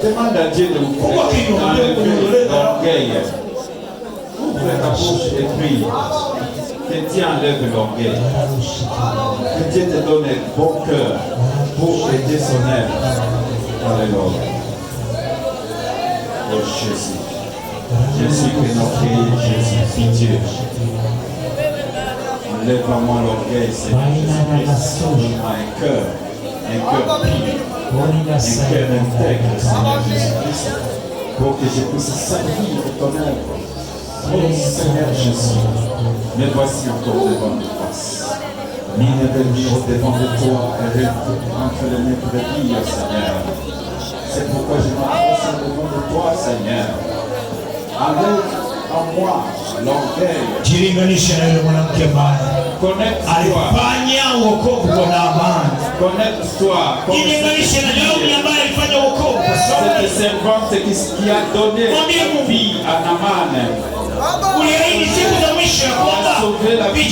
Demande à Dieu de vous enlever l'orgueil. Ouvre ta bouche et prie. Que Dieu enlève l'orgueil. Que Dieu te donne un bon cœur pour aider son œuvre. Alléluia. Oh Jésus. Jésus que notre Jésus, pitié. Enlève-moi l'orgueil, Seigneur Jésus-Christ. Donne-moi un cœur pur, un cœur intègre, Seigneur Jésus-Christ, pour que je puisse servir ton œuvre. Oh Seigneur Jésus, me voici encore devant ta face. Mine de vivre devant de toi et entre les mains de dire, Seigneur. C'est pourquoi je m'approche devant de toi, Seigneur. Enlève en moi l'orgueil. Connecte-toi. Connecte-toi. Cette servante qui a donné sa vie à Naaman. Sauver la vie.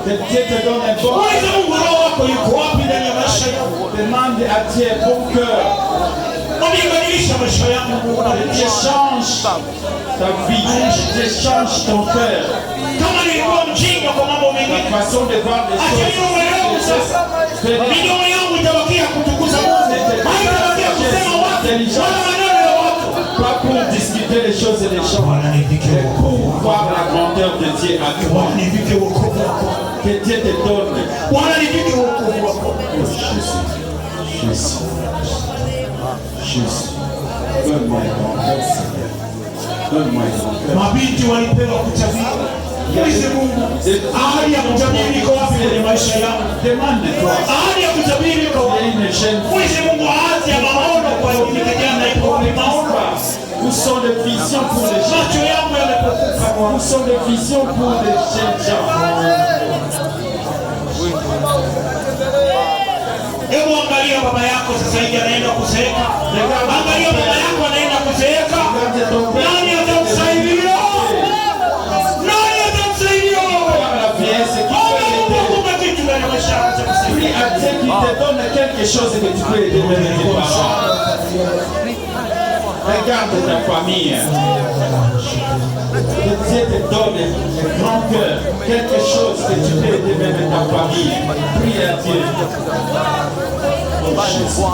Que Dieu te donne un bon cœur. Demande à Dieu un bon cœur. Dieu change ta vie. Dieu change ton cœur. Ta façon de voir les choses. Pas pour discuter les choses et les gens, mais pour voir la grandeur de Dieu à toi. Que Dieu te donne. Oh Jésus. Jésus. Donne-moi un grand cœur, Seigneur. Donne-moi un grand cœur. Mabinti walipewa kutabiri. Mweze Mungu. Ahadi ya kutabiri iko wapi kwenye maisha yangu? Ahadi ya kutabiri iko wapi? Mweze Mungu, ahadi ya maono kwa vijana iko wapi? Maono. Où sont les visions pour les gens? Macho yangu yamepofuka. Où sont les visions pour les jeunes gens? Hebu angalia baba yako sasa hivi anaenda kuzeeka. Angalia baba yako anaenda kuzeeka. Nani atamsaidia? Nani atamsaidia? Prie à Dieu qui te donne quelque chose que tu peux aider même tes parents. Regarde ta famille. Que Dieu te donne un grand cœur, quelque chose que tu peux aider même ta famille. Prie à Dieu. Oh Jésus.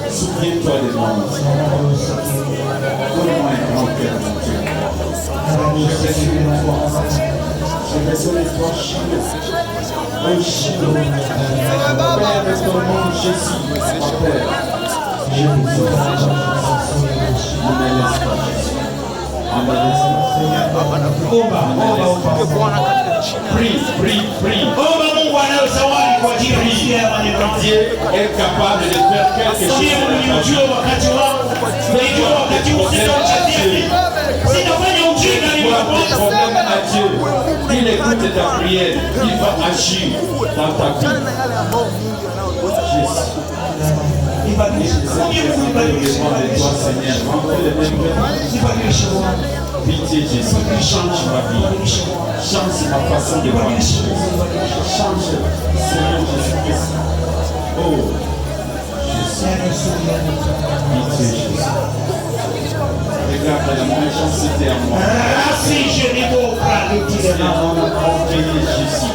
Souviens-toi des mondes. Donne-moi un grand cœur, mon Dieu. J'ai besoin de toi. J'ai besoin de toi, Chine. Oh Chine. Père de ton nom, Jésus, mon Père. Je vous prie. Ne me laisse pas, Jésus. Ne me laisse pas, Seigneur. Prie. Dieu est capable de faire quelque chose. Problème à Dieu. Il écoute ta prière. Il va agir dans ta vie. Jésus. Pitié Jésus, change ma vie, change ma façon de voir les choses, change Seigneur Jésus-Christ. Oh Jésus, pitié Jésus. Regarde la méchanceté à moi. Seigneur, on a envoyé Jésus.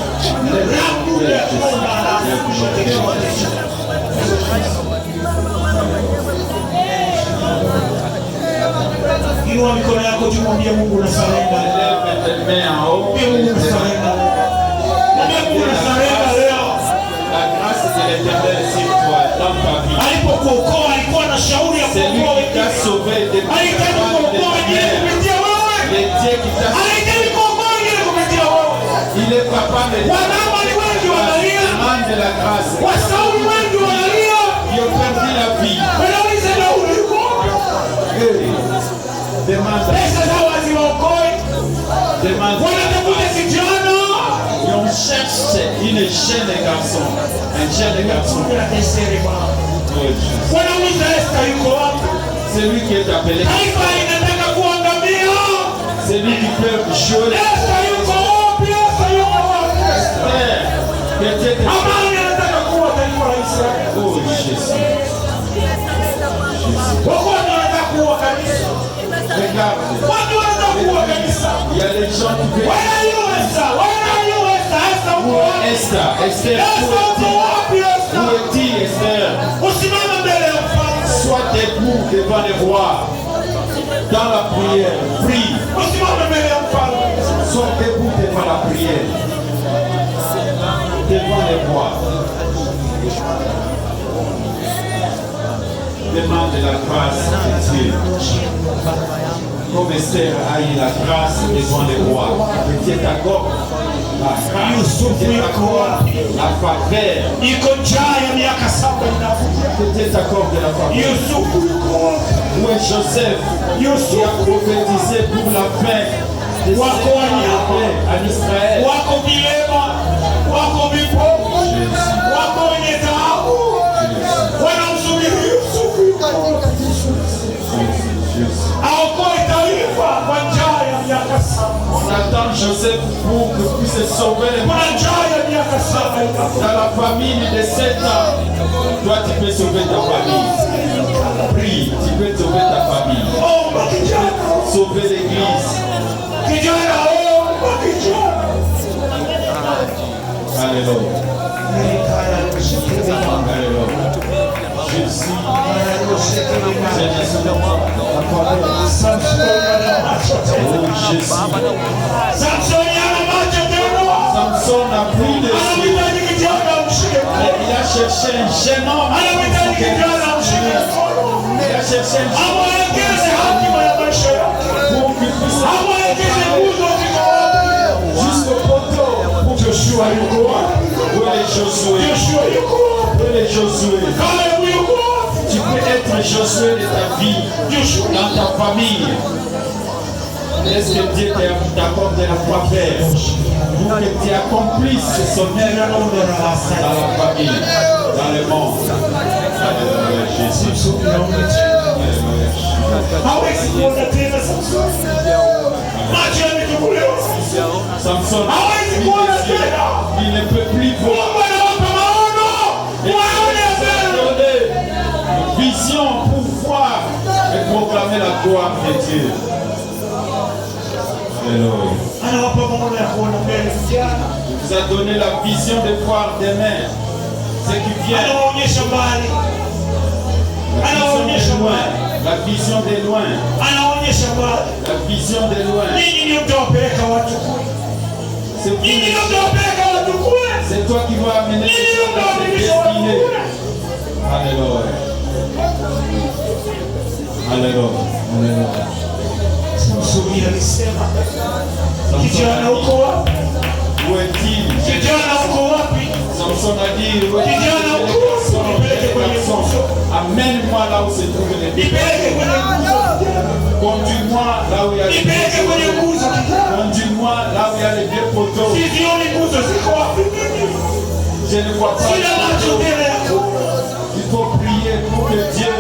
Inua mikono yako juu, mwambie Mungu unasarenda. Mwambie Mungu unasarenda. Mwambie Mungu unasarenda leo. La grâce de l'Éternel sur toi dans ta vie. Alipokuokoa alikuwa na shauri ya kuokoa wengine. Alihitaji kuokoa wengine kupitia wewe. Alihitaji kuokoa wengine kupitia wewe. Il est capable de Wanaamani wengi wanalia. Demande la grâce. Wasauli wengi wanalia. Ils ont perdu la vie. Wanauliza na uliko. Demande. Pesa zao haziwaokoi. Demande. Wanatafuta kijana. On cherche une jeune garçon. Un jeune garçon. Wanauliza Esther yuko wapi? Celui qui est appelé. Taifa inataka kuangamia. Celui qui peut jouer. Esther yuko wapi? Esther yuko wapi? Amani anataka kuwa taifa la Israeli. Oh Jésus. Watu wanataka kuwa kanisa. Regarde. Watu wanataka kuwa kanisa. Il y a les gens qui veulent. Where are you, Esther? Where are you, Esther? Esther, Où est Esther? Esther, où est-il, Esther? Usimame mbele ya mfalme. Sois debout devant les rois. Dans la prière, prie. Usimame mbele ya mfalme. Sois debout devant la prière. Devant les rois. Demande la grâce de Dieu. Comme Esther a eu la grâce devant les rois. Que Dieu t'accorde la grâce. Que Dieu t'accorde la faveur. Iko njaa ya miaka 7 inakuja. Que Dieu t'accorde la faveur. Yusufu yuko wapi? Où est Joseph qui a prophétisé pour la fin de Wako wanyama, en Israël? wako vilema, wako vipofu, wako wenye taabu, wanamsubiri Yusufu aokoe taifa kwa njaa ya miaka 7. On attend Joseph pour que puisse sauver les Kuna njaa ya miaka 7 inakuja. dans la famille de 7 ans. Toi, tu peux sauver ta famille. Prie, tu peux sauver ta famille. Omba kijana, Sauver l'église. kijana, omba kijana. Alléluia. Alléluia. Jésus. Oh Jésus. Samsoni ana macho tena. Samson a pris des yeux. Anamhitaji kijana amshike. Il a cherché un jeune homme. Anamhitaji kijana amshike. Il a cherché un jeune Amwelekeze hatima ya maisha yake. pour qu'il puisse Amwelekeze nguzo ziko wapi. jusqu'au poteau. Pour Joshua yuko wapi? où est Josué? Joshua yuko wapi? Où est Josué? Kalebu yuko wapi? Tu peux être Josué de ta vie, dans ta famille. Laisse que Dieu t'accorde la faveur pour que tu accomplisses son œuvre dans la famille, dans le monde. Alléluia, Jésus. Alléluia. Hawezi kuona tena Samsoni. Macho yamefunguliwa. Samson, Hawezi kuona tena. il ne peut plus voir. Mungu anawapa maono. Waone mbele. Vision pour voir et proclamer la gloire de Dieu. Alléluia. Anawapa maono ya kuona mbele vijana. Il vous a donné la vision de voir demain ce qui vient. Anaonyesha mbali. Anaonyesha mbali. La vision de loin. Anaonyesha mbali. La vision de loin. Ninyi ndio mtawapeleka watu kule. C'est Ninyi ndio vous- mtawapeleka watu kule. c'est toi qui vas amener Ninyi ndio les mtawafikisha watu destinés. kule. Alléluia. Alléluia. Alléluia. Samsoni alisema, kijana uko wapi? Où est-il? Kijana uko wapi? Samson a dit, où est-il? Kijana uko wapi? Amène-moi là où se trouve les biens. Nipeleke kwenye nguzo. Conduis-moi là où il y a les Nipeleke kwenye biens. nguzo kijana. Conduis-moi là où il y a les biens poteaux. Sizioni nguzo ziko wapi mimi? Je ne vois pas. Sina macho tena ya kuona. Il faut prier pour que Dieu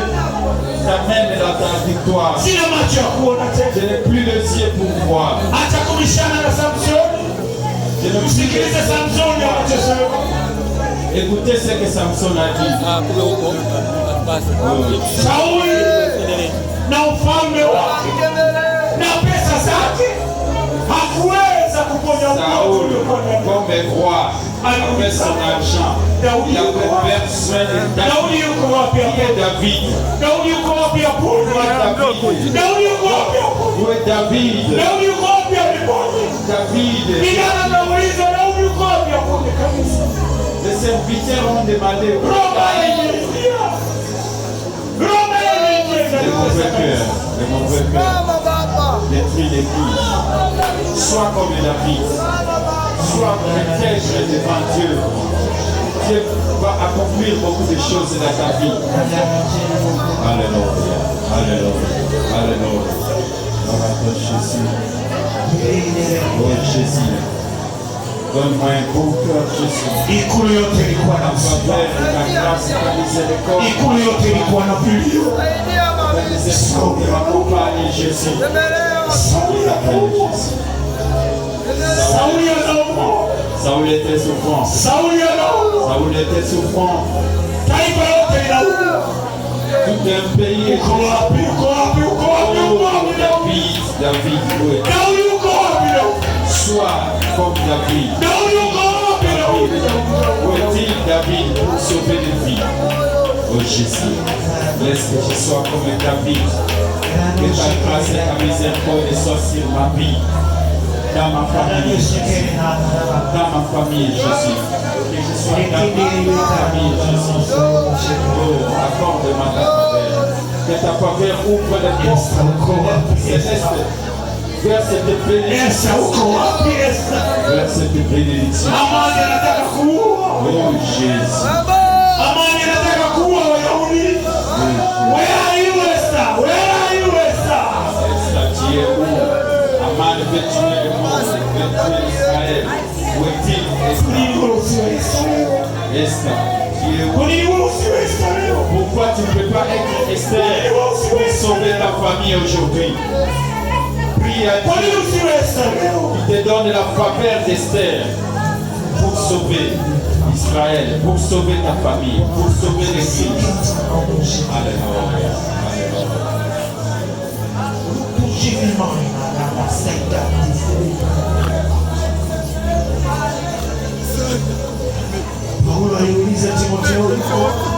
t'amène à ta victoire. Sina macho ya kuona Je tena. n'ai plus les yeux pour voir. Acha kubishana na Samsoni. Je ne Msikilize Samsoni anachosema. Écoutez ce que Samson a dit. Sauli na ufalme wake na pesa zake hakuweza kuponya Saoul, ugonjwa. comme roi, avec son argent, il avait besoin de Daudi yuko wapi hapo? David. Daudi yuko wapi hapo? Où est David? Daudi yuko wapi hapo? Où est David? Daudi yuko wapi hapo? David. Vijana nauliza Daudi yuko wapi hapo kabisa? Les serviteurs ont demandé Roma imeingia. Roma imeingia. les mauvais cœurs, détruit l'église. Sois comme David. Sois intègre devant Dieu. Dieu va accomplir beaucoup de choses dans ta vie. Alléluia. Alléluia. Alléluia. Gloire à toi, Jésus. Oh Jésus. Donne-moi un beau cœur, Jésus. Ikulu yote ilikuwa na En faveur de ta grâce et ta miséricorde. Ikulu yote ilikuwa na vilio. Ta miséricorde m'accompagne, Jésus. Sauli T'appelle Jésus. Sauli anaomba. Saoul était souffrant. Saoul était souffrant. Tout un pays est David, soit comme David. Où est-il David pour sauver les vies? Oh Jésus, laisse que je sois comme David. Que ta grâce et ta miséricorde soient sur ma vie. Dans ma famille, Jésus. Dans ma famille, Jésus. Que je sois dans ma famille, Jésus. Oh, accorde-moi ta faveur. Que ta faveur ouvre les portes célestes vers cette bénédiction. Vers cette bénédiction. Oh Jésus. Pourquoi tu ne peux pas être Esther pour sauver ta famille aujourd'hui? Prie à Dieu qui te donne la faveur d'Esther pour sauver Israël, pour sauver ta famille, pour sauver les filles. Alléluia. Paulo aliuliza Timotheo yuko wapi?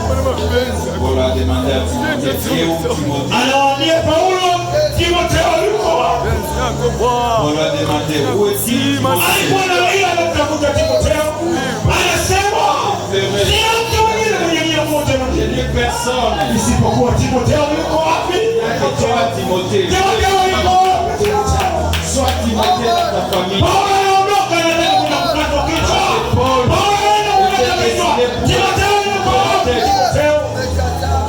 Paulo ademandait à Timothée, qui est où Timothée? Anawaambia Paulo, Timotheo yuko wapi? Paulo ademandait, où est-il? Alikuwa na nia anamtafuta Timotheo. Anasema, sina mtu mwingine mwenye nia moja na mimi Personne. isipokuwa Timotheo yuko wapi? Toi, Timothée. Timotheo yuko wapi? Sois Timothée dans ta famille. Paulo anaondoka anaenda kuna mkate wa kichwa. Paulo anaenda kuna kichwa. Timotheo yuko wapi?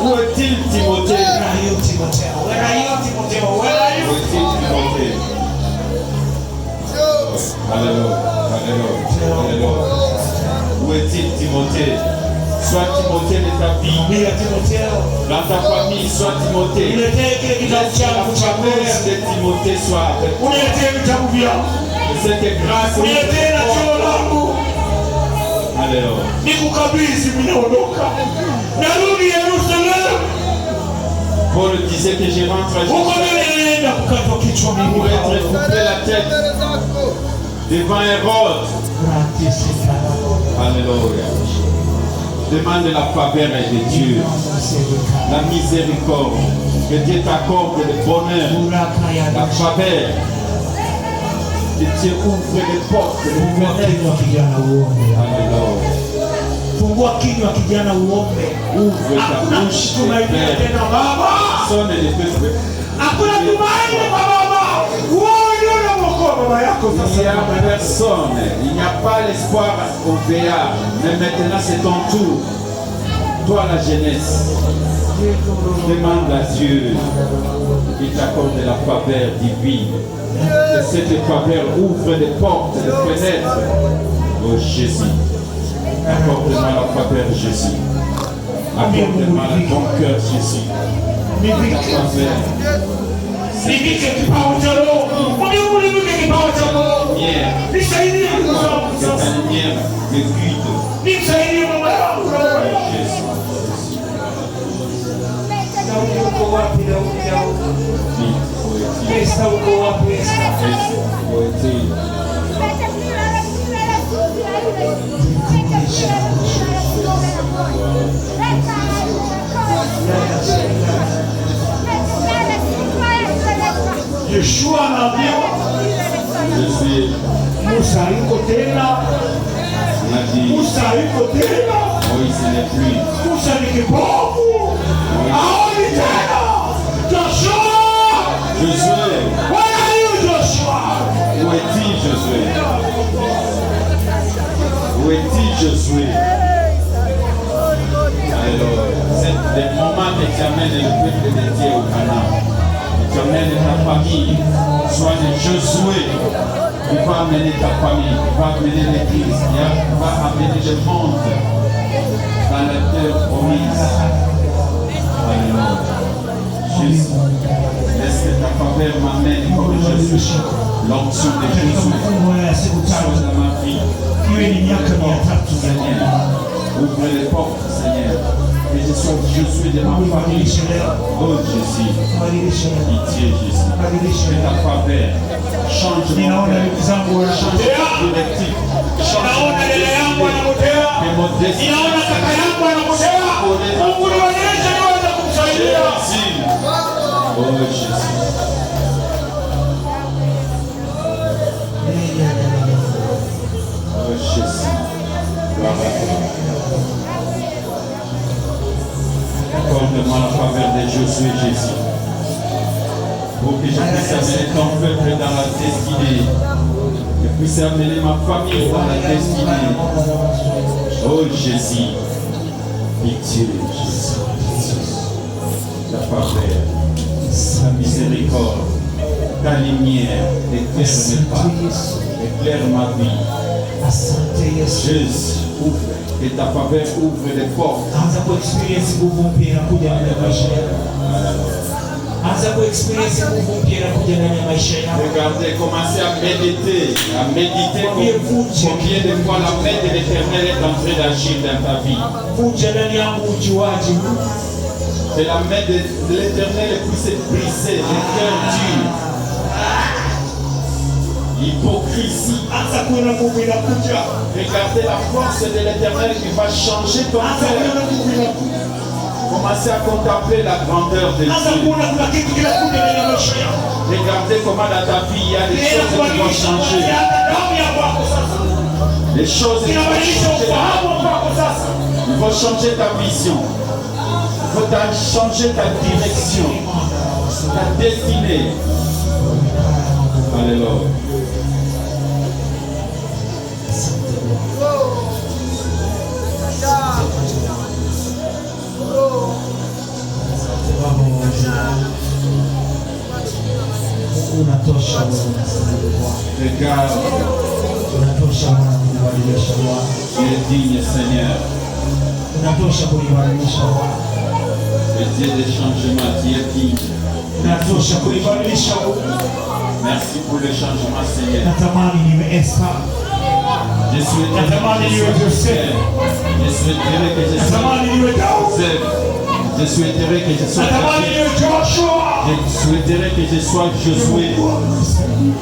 Où est-il Timothée? Where are you, Timotheo? Where are you, Timotheo? Where are you? Où est-il Timothée? Alléluia. Alléluia. Alléluia. Où est-il Timothée? Sois Timothée de ta vie. Bila Timotheo. Dans ta famille, sois Timothée. Uniletee kile kitabu changu cha Père de Timothée soit avec toi. Uniletee vitabu vyangu. Cette grâce. Uniletee na choo langu. Alléluia. Nikukabidhi mimi naondoka. Narudi Yerusalemu. Paul disait que je rentre à Huko Jérusalem naenda kukatwa kichwa mimi. pour être coupé la tête devant Hérode. Alléluia. Demande la faveur de Dieu, la miséricorde, que Dieu t'accorde le bonheur, la faveur, que Dieu ouvre les portes, les fenêtres. Alléluia. Fungua kinywa kijana uombe. Ouvre ta bouche, Tumaini tena baba. personne ne peut. Hakuna tumaini kwa baba. Wewe ndio unaokoa baba yako Il sasa. n'y a personne, il n'y a pas l'espoir au veillard, mais maintenant c'est ton tour. Toi la jeunesse, demande à Dieu qu'il t'accorde la faveur divine. Que cette faveur ouvre les portes, les fenêtres. Oh Jésus, accorde-moi la faveur Jésus. Accorde-moi ton cœur Jésus. Ta faveur. Nibike kipawa cha roho. Nibike kipawa cha roho. Nisaidie ndugu zangu C'est sasa. ta lumière de guide. Nisaidie baba yangu. Jésus. Daudi uko wapi Daudi? Esta uko wapi Esta? Yeshua anaambiwa Musa yuko tena. Musa yuko tena. Musa ni kipofu. Haoni tena. Joshua. Josué. Where are you, Joshua? Où est-il Josué? Où est-il Josué? Alors, c'est le moment que tu amènes le peuple de Dieu au Canaan. Tu amènes ta famille. Sois le Josué. Tu vas amener ta famille. Tu vas amener l'église. Tu vas amener le monde dans la terre promise. Alléluia. Juste, laisse que ta faveur m'amène comme Josué. L'onction de Jésus soit dans ma vie. Seigneur, ouvre les portes, Seigneur. Que je sois Jésus de ma famille. Oh Jésus, pitié Jésus. Que ta faveur change mon cœur, change mon directif, change mon destin. Que mon destin Jésus. Oh Jésus. Oh Jésus. Gloire à toi. Accorde-moi la faveur de Josué Jésus. Pour que je puisse amener ton peuple dans la destinée. Que je puisse amener ma famille dans la destinée. Oh Jésus. Pitié Jésus. La faveur. La miséricorde. Ta lumière. Éclaire mes pas. Éclaire ma vie. Jésus, ouvre. Que ta faveur ouvre les portes. Regardez, commencez à méditer. Combien de fois la main de l'Éternel est en train d'agir dans ta vie. Que la main de l'Éternel puisse briser les cœurs durs. Hypocrisie. Regardez la force de l'Éternel qui va changer ton cœur. Commencez à contempler la grandeur de Dieu. Regardez comment dans ta vie il y a des choses qui vont changer. Les choses qui vont changer. Ils vont changer ta vision. Ils vont changer ta direction. Ta destinée. Alléluia. Regarde, tu es digne, Seigneur. Le Dieu des changements, tu es digne. Merci pour le changement, Seigneur. Je souhaiterais que je sois Je souhaiterais que je sois Josué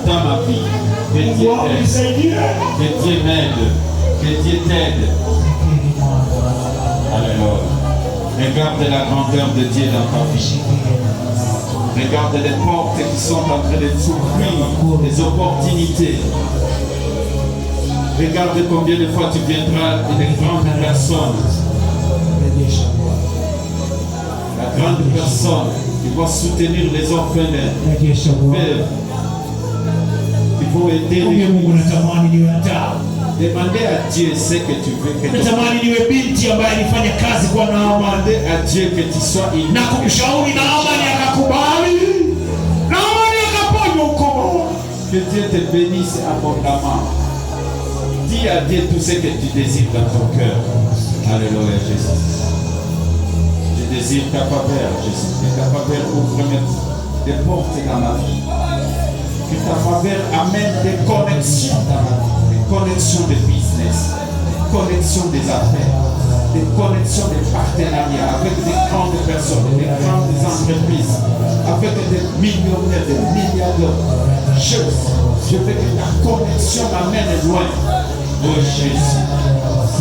dans ma vie. Que Dieu m'aide. Que Dieu t'aide. Alléluia. Regarde la grandeur de Dieu dans ta vie. Regarde les portes qui sont en train de s'ouvrir, les opportunités. Regarde combien de fois tu viendras et des grandes personnes. La grande personne qui va soutenir les orphelins. Il faut aider les Demandez à Dieu ce que tu veux que tu fasses. Demandez à Dieu que tu sois une. Que Dieu te bénisse abondamment. Dis à Dieu tout ce que tu désires dans ton cœur. Alléluia Jésus. Je désire ta faveur, Jésus. Que ta faveur ouvre des portes dans ma vie. Que ta faveur amène des connexions dans ma vie. Des connexions de business. Des connexions des affaires. Des connexions de partenariats avec des grandes personnes, des grandes entreprises, avec des millionnaires, des milliardaires. Je veux que ta connexion m'amène loin. Oh Jésus,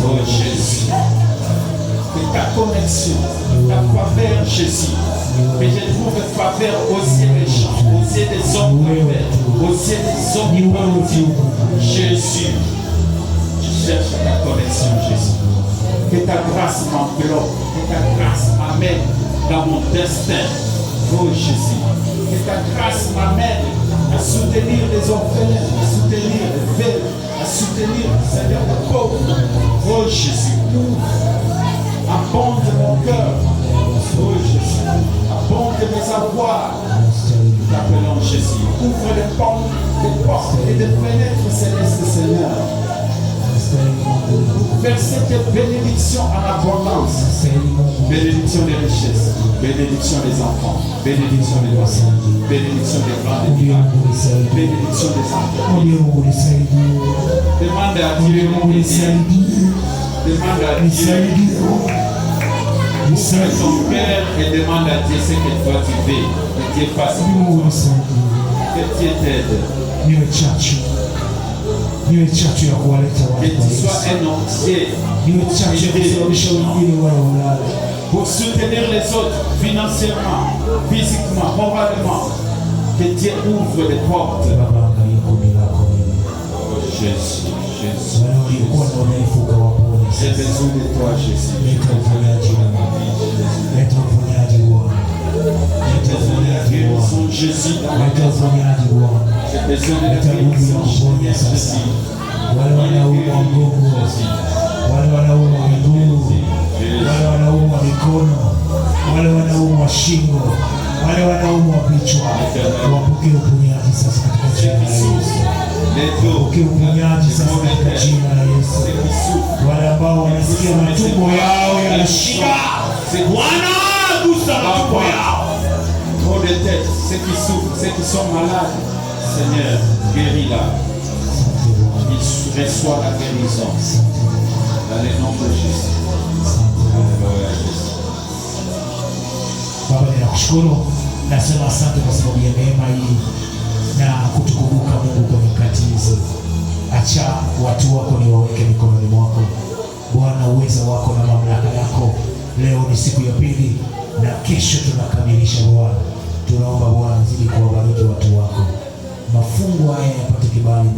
oh Jésus. Que ta connexion, ta faveur, Jésus. Que je trouve faveur aux yeux des gens, aux yeux des hommes d'affaires, aux yeux des hommes politiques. Jésus, je cherche ta connexion, Jésus. Que ta grâce m'enveloppe, que ta grâce m'amène dans mon destin. Oh Jésus, que ta grâce m'amène à soutenir les orphelins, à soutenir les veuves, à soutenir, Seigneur, les pauvres. Oh Jésus, abonde mon cœur. Oh Jésus, abonde mes avoirs. Nous t'appelons Jésus. Ouvre les portes et des fenêtres célestes, Seigneur. Verser tes bénédictions en abondance. Bénédiction des richesses, bénédiction des enfants, bénédiction des loisirs, bénédiction des grands états, bénédiction des enfants. Demande à Dieu, demande à Dieu, ouvre ton cœur et demande à Dieu ce que toi tu veux, que Dieu fasse pour toi, que Dieu t'aide. Que tu sois un entier pour soutenir les autres financièrement, physiquement, moralement. Que Dieu ouvre les portes. Oh Jésus, Jésus, j'ai besoin de toi, Jésus. J'ai besoin de la guérison, Jésus, dans ma maison. J'ai besoin de la guérison, Jésus. Wale wanaumwa mgongo, wale wanaumwa miguu, wale wanaumwa mikono, wale wanaumwa shingo, wale wanaumwa vichwa, wapokee uponyaji sasa katika jina la Yesu. Wapokee uponyaji sasa katika jina la Yesu. Wale ambao wanasikia matumbo yao yanashika, Bwana gusa matumbo yao. Maux de tête, ceux qui souffrent, ceux qui sont malades, Seigneur, guéris-la. Il reçoit la guérison dans le nom de Jésus. Alléluia, Jésus. Baba, ninakushukuru, nasema asante kwa sababu ya neema hii na kutukumbuka Mungu kwa nyakati hizi. Acha watu wako ni waweke mikononi mwako Bwana, uweza wako na mamlaka yako. Leo ni siku ya pili na kesho tunakamilisha Bwana. Tunaomba Bwana zidi kuwabariki watu wako, mafungu haya yapate kibali.